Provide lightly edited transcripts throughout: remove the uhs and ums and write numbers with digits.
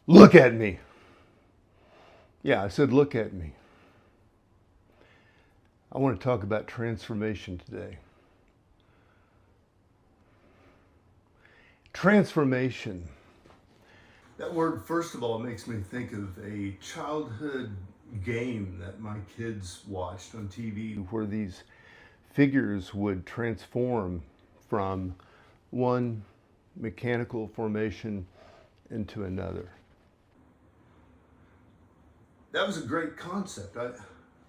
Look at me. Yeah, I said, look at me. I want to talk about transformation today. Transformation. That word, first of all, makes me think of a childhood game that my kids watched on TV where these figures would transform from one mechanical formation into another. That was a great concept.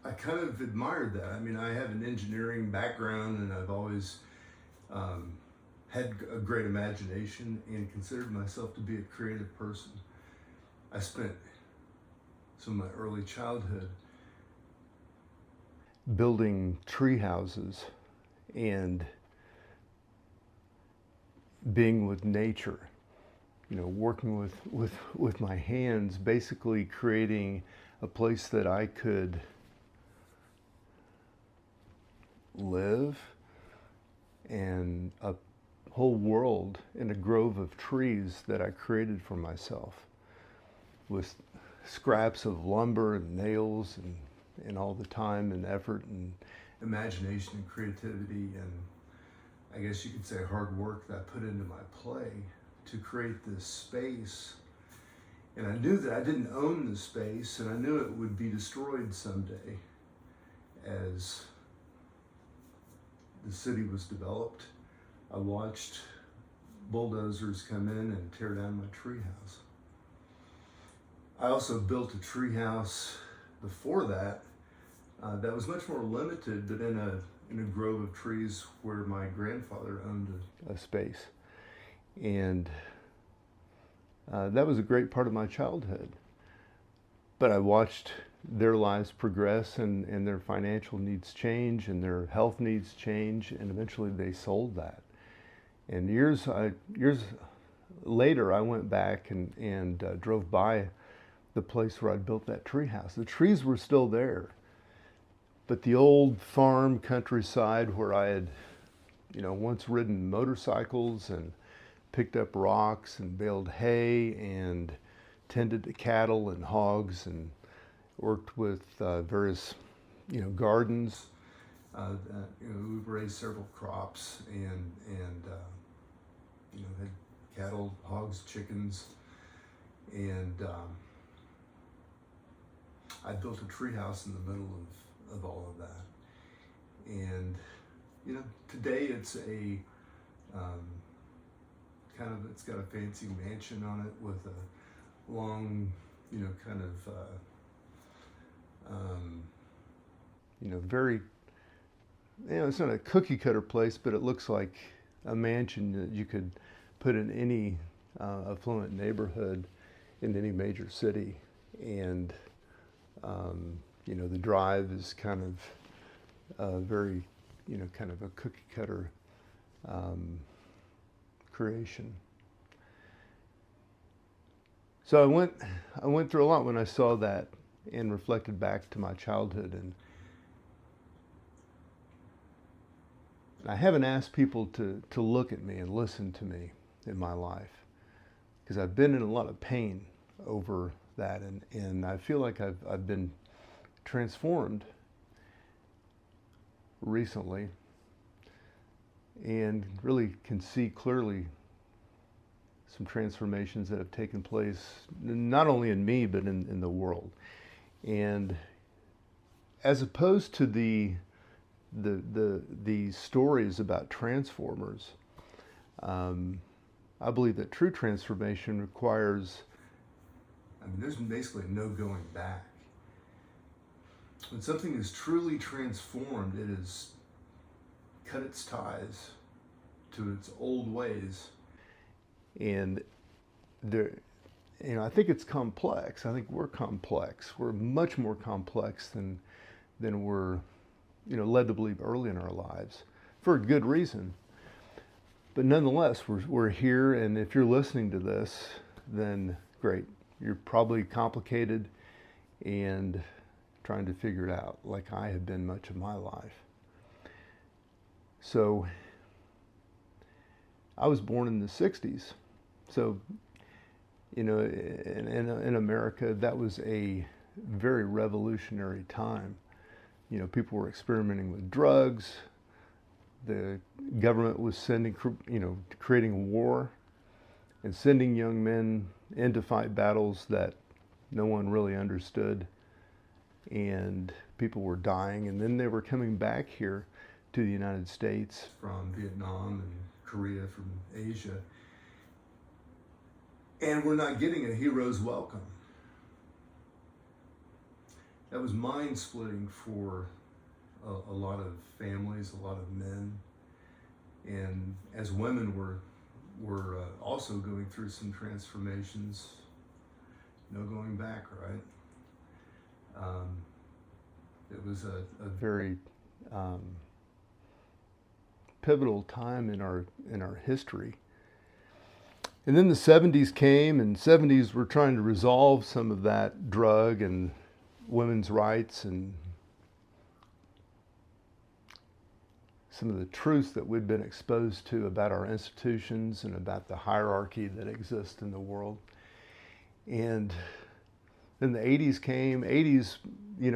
I kind of admired that. I mean, I have an engineering background and I've always um, had a great imagination and considered myself to be a creative person. I spent some of my early childhood building tree houses and being with nature, working with my hands, basically creating a place that I could live and a whole world in a grove of trees that I created for myself with scraps of lumber and nails and all the time and effort and imagination and creativity and I guess you could say hard work that I put into my play to create this space. And I knew that I didn't own the space and I knew it would be destroyed someday as the city was developed. I watched bulldozers come in and tear down my treehouse. I also built a treehouse before that that was much more limited, but in a grove of trees where my grandfather owned a space. And that was a great part of my childhood. But I watched their lives progress and their financial needs change and their health needs change, and eventually they sold that. And years later, I went back and drove by the place where I'd built that tree house. The trees were still there, but the old farm countryside where I had, once ridden motorcycles and picked up rocks and baled hay and tended to cattle and hogs and worked with various, gardens. We've raised several crops and had cattle, hogs, chickens, and I built a tree house in the middle of all of that. And today it's a it's got a fancy mansion on it with a long, very, it's not a cookie cutter place, but it looks like a mansion that you could put in any affluent neighborhood in any major city. And, the drive is kind of very, kind of a cookie cutter creation. So I went through a lot when I saw that and reflected back to my childhood. And I haven't asked people to look at me and listen to me in my life because I've been in a lot of pain over that. And I feel like I've been transformed recently and really can see clearly some transformations that have taken place, not only in me, but in the world. And as opposed to the stories about transformers, I believe that true transformation requires, there's basically no going back. When something is truly transformed, it has cut its ties to its old ways. And there, I think it's complex. I think we're complex. We're much more complex than we're, led to believe early in our lives, for a good reason. But nonetheless, we're here, and if you're listening to this, then great. You're probably complicated and trying to figure it out, like I have been much of my life. So I was born in the 60s. So You know, in America, that was a very revolutionary time. You know, people were experimenting with drugs. The government was sending, creating war and sending young men in to fight battles that no one really understood. And people were dying. And then they were coming back here to the United States from Vietnam and Korea, from Asia. And we're not getting a hero's welcome. That was mind splitting for a lot of families, a lot of men. And as women were also going through some transformations, no going back, right? It was a very pivotal time in our history. And then the 70s came, and 70s were trying to resolve some of that drug and women's rights and some of the truths that we'd been exposed to about our institutions and about the hierarchy that exists in the world. And then the 80s came. 80s,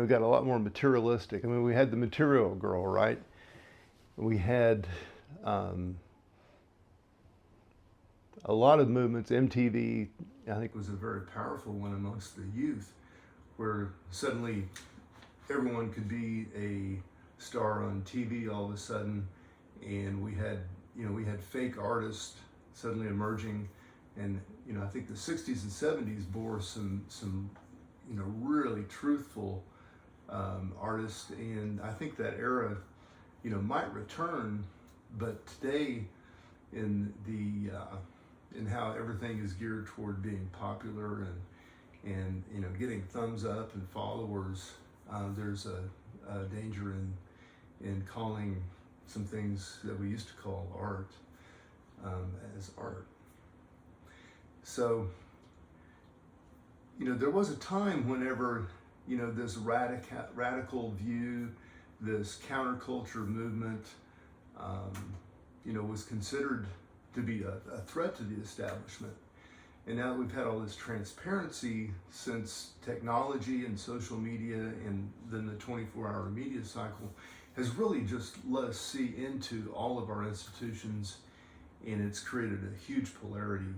got a lot more materialistic. I mean, we had the material girl, right? We had a lot of movements. MTV, I think, was a very powerful one amongst the youth, where suddenly everyone could be a star on TV all of a sudden, and we had fake artists suddenly emerging, and I think the 60s and 70s bore some really truthful artists, and I think that era might return, but today in how everything is geared toward being popular and getting thumbs up and followers, there's a danger in calling some things that we used to call art as art. So there was a time whenever this radical view, this counterculture movement, was considered to be a threat to the establishment. And now that we've had all this transparency since technology and social media and then the 24-hour media cycle has really just let us see into all of our institutions, and it's created a huge polarity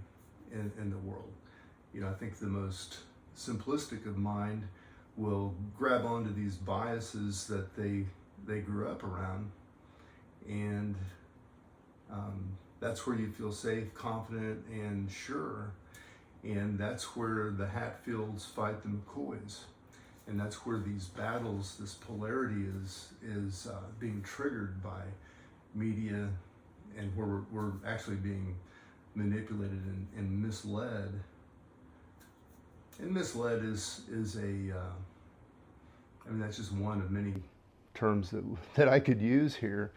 in the world. I think the most simplistic of mind will grab onto these biases that they grew up around, and that's where you feel safe, confident, and sure. And that's where the Hatfields fight the McCoys. And that's where these battles, this polarity is being triggered by media, and where we're actually being manipulated and misled. And misled is that's just one of many terms that I could use here.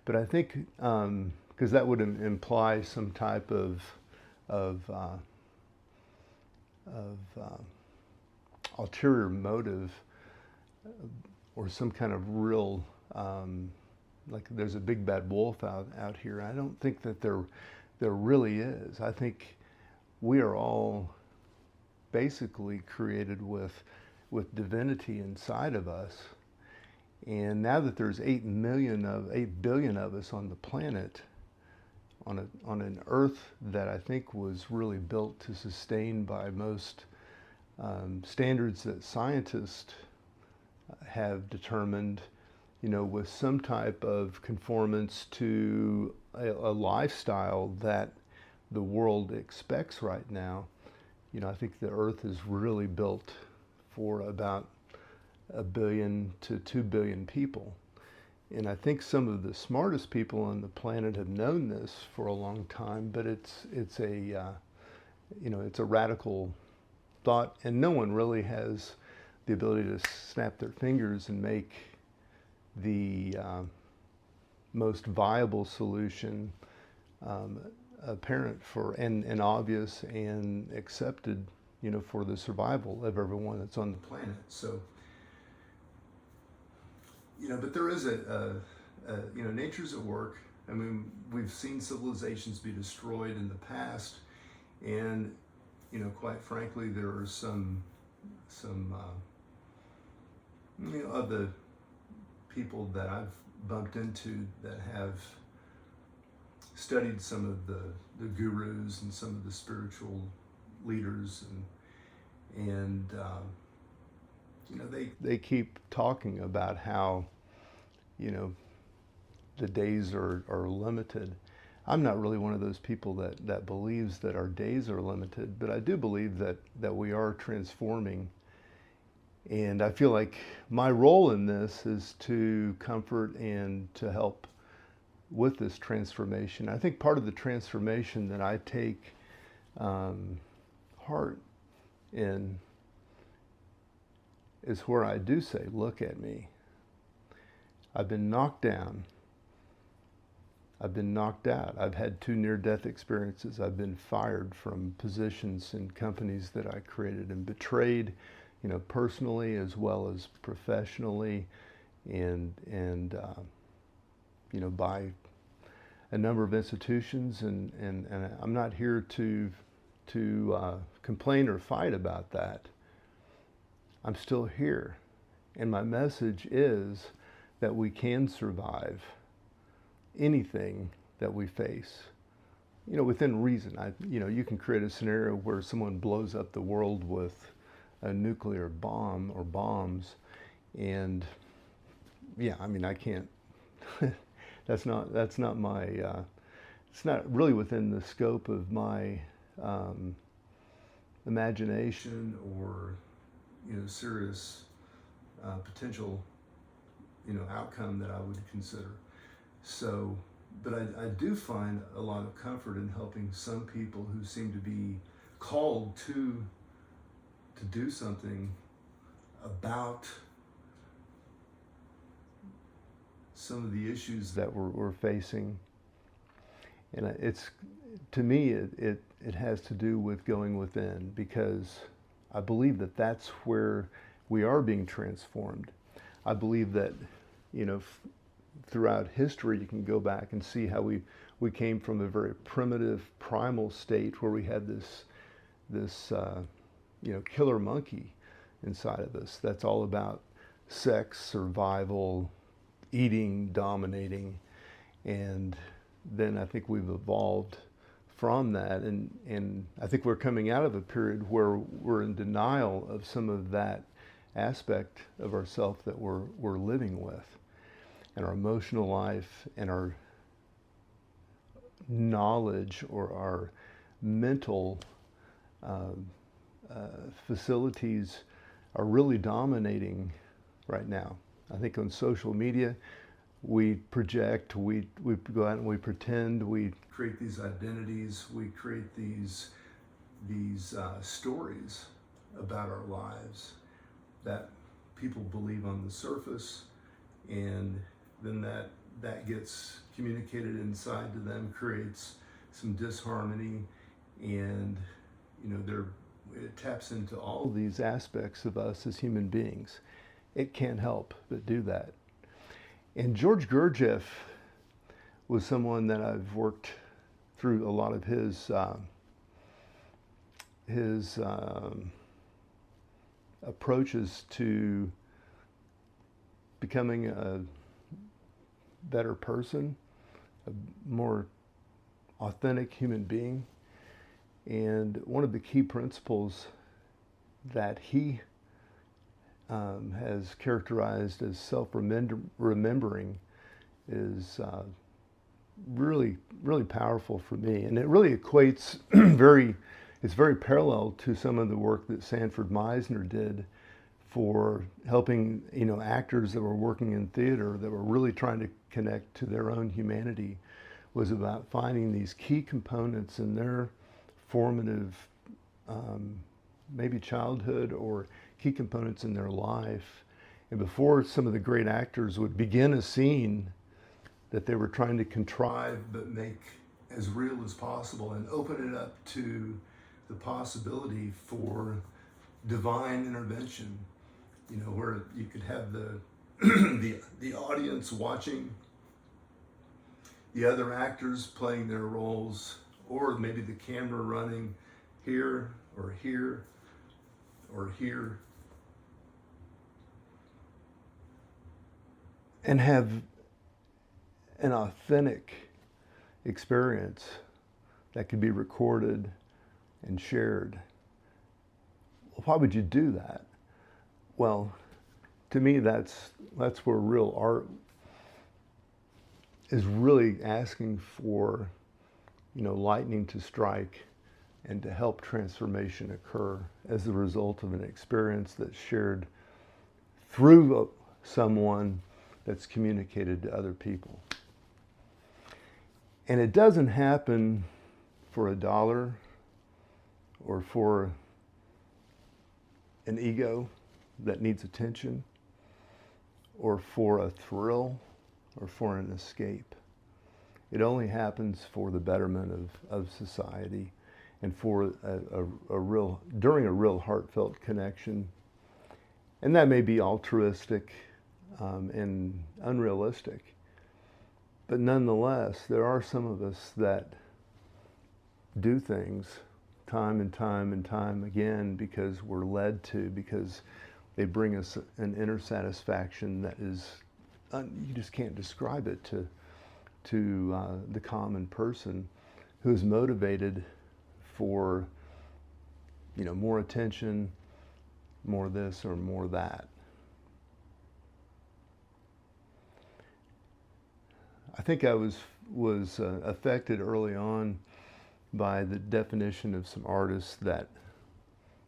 But I think, because that would imply some type of ulterior motive, or some kind of real, like there's a big bad wolf out here. I don't think that there really is. I think we are all basically created with divinity inside of us. And now that there's 8 billion of us on the planet, on an Earth that I think was really built to sustain by most standards that scientists have determined, with some type of conformance to a lifestyle that the world expects right now. I think the Earth is really built for about 1 billion to 2 billion people. And I think some of the smartest people on the planet have known this for a long time, but it's a radical thought, and no one really has the ability to snap their fingers and make the most viable solution apparent and obvious and accepted, for the survival of everyone that's on the planet. So, but there is nature's at work. I mean, we've seen civilizations be destroyed in the past, and quite frankly, there are some of the people that I've bumped into that have studied some of the gurus and some of the spiritual leaders, and they keep talking about how, the days are limited. I'm not really one of those people that believes that our days are limited, but I do believe that we are transforming. And I feel like my role in this is to comfort and to help with this transformation. I think part of the transformation that I take heart in is where I do say, look at me. I've been knocked down. I've been knocked out. I've had 2 near-death experiences. I've been fired from positions in companies that I created and betrayed, personally as well as professionally, and by a number of institutions. And I'm not here to complain or fight about that. I'm still here. And my message is that we can survive anything that we face, within reason. You can create a scenario where someone blows up the world with a nuclear bomb or bombs, and I can't. that's not my. It's not really within the scope of my imagination or serious potential outcome that I would consider. So, but I do find a lot of comfort in helping some people who seem to be called to do something about some of the issues that we're facing. And it's, to me, it has to do with going within, because I believe that that's where we are being transformed. I believe that, throughout history, you can go back and see how we came from a very primitive, primal state where we had this killer monkey inside of us. That's all about sex, survival, eating, dominating. And then I think we've evolved from that. And I think we're coming out of a period where we're in denial of some of that aspect of ourself that we're living with. And our emotional life and our knowledge or our mental facilities are really dominating right now. I think on social media, we project, we go out and we pretend, we create these identities, we create these stories about our lives that people believe on the surface, and then that gets communicated inside to them, creates some disharmony, and it taps into all these aspects of us as human beings. It can't help but do that. And George Gurdjieff was someone that I've worked through a lot of his approaches to becoming a better person, a more authentic human being. And one of the key principles that he has characterized as self-remembering is really, really powerful for me. And it really equates it's very parallel to some of the work that Sanford Meisner did for helping, actors that were working in theater that were really trying to connect to their own humanity, was about finding these key components in their formative, maybe childhood, or key components in their life. And before some of the great actors would begin a scene that they were trying to contrive but make as real as possible and open it up to the possibility for divine intervention, where you could have the audience watching the other actors playing their roles, or maybe the camera running here or here or here. And have an authentic experience that could be recorded and shared. Why would you do that? Well, to me, that's where real art is really asking for, lightning to strike and to help transformation occur as a result of an experience that's shared through someone that's communicated to other people. And it doesn't happen for $1 or for an ego that needs attention or for a thrill or for an escape. It only happens for the betterment of society and for during a real heartfelt connection. And that may be altruistic and unrealistic. But nonetheless, there are some of us that do things time and time and time again because we're led to, because they bring us an inner satisfaction that is, you just can't describe it to the common person who is motivated for, more attention, more this or more that. I think I was affected early on by the definition of some artists that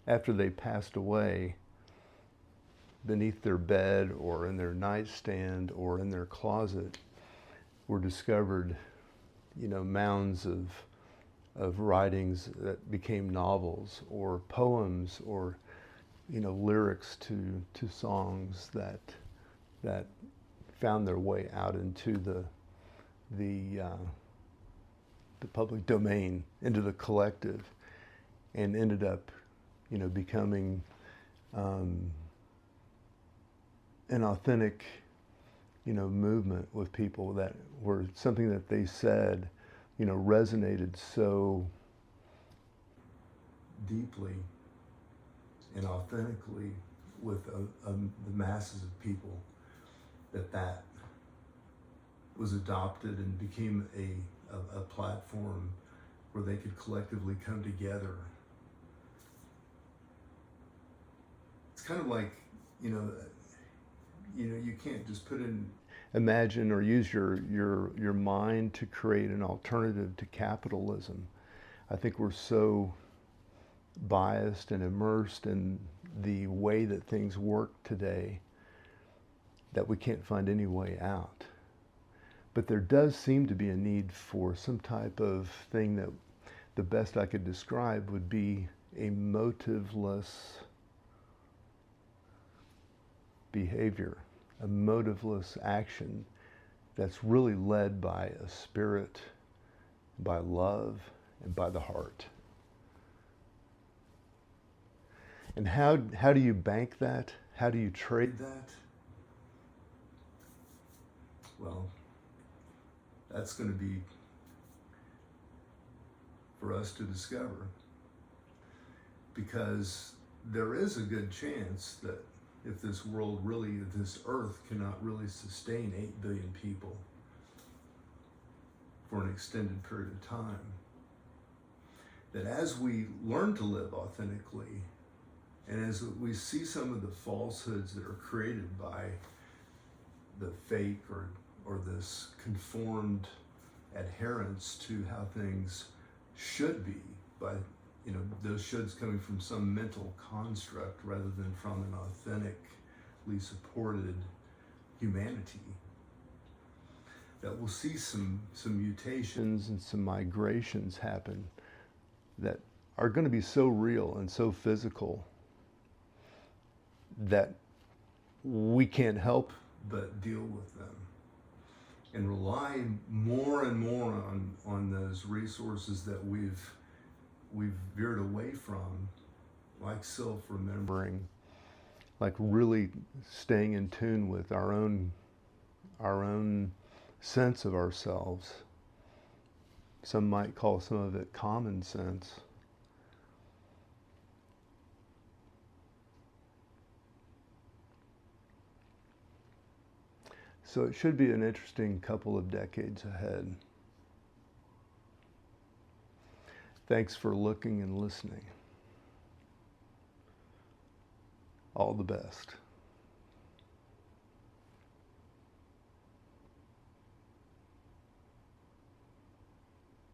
after they passed away, beneath their bed or in their nightstand or in their closet were discovered, mounds of writings that became novels or poems or, lyrics to songs that found their way out into the public domain, into the collective, and ended up, becoming an authentic, movement with people that were something that they said, resonated so deeply and authentically with the masses of people that was adopted and became a platform where they could collectively come together. It's kind of like, you can't just imagine or use your mind to create an alternative to capitalism. I think we're so biased and immersed in the way that things work today that we can't find any way out. But there does seem to be a need for some type of thing that the best I could describe would be a motiveless behavior, a motiveless action that's really led by a spirit, by love, and by the heart. And how do you bank that? How do you trade that? Well, that's going to be for us to discover, because there is a good chance that if this earth cannot really sustain 8 billion people for an extended period of time, that as we learn to live authentically, and as we see some of the falsehoods that are created by the fake or this conformed adherence to how things should be, by those shoulds coming from some mental construct rather than from an authentically supported humanity, that we'll see some mutations and some migrations happen that are going to be so real and so physical that we can't help but deal with them and rely more and more on those resources that we've veered away from, like self-remembering, like really staying in tune with our own sense of ourselves. Some might call some of it common sense. So it should be an interesting couple of decades ahead. Thanks for looking and listening. All the best.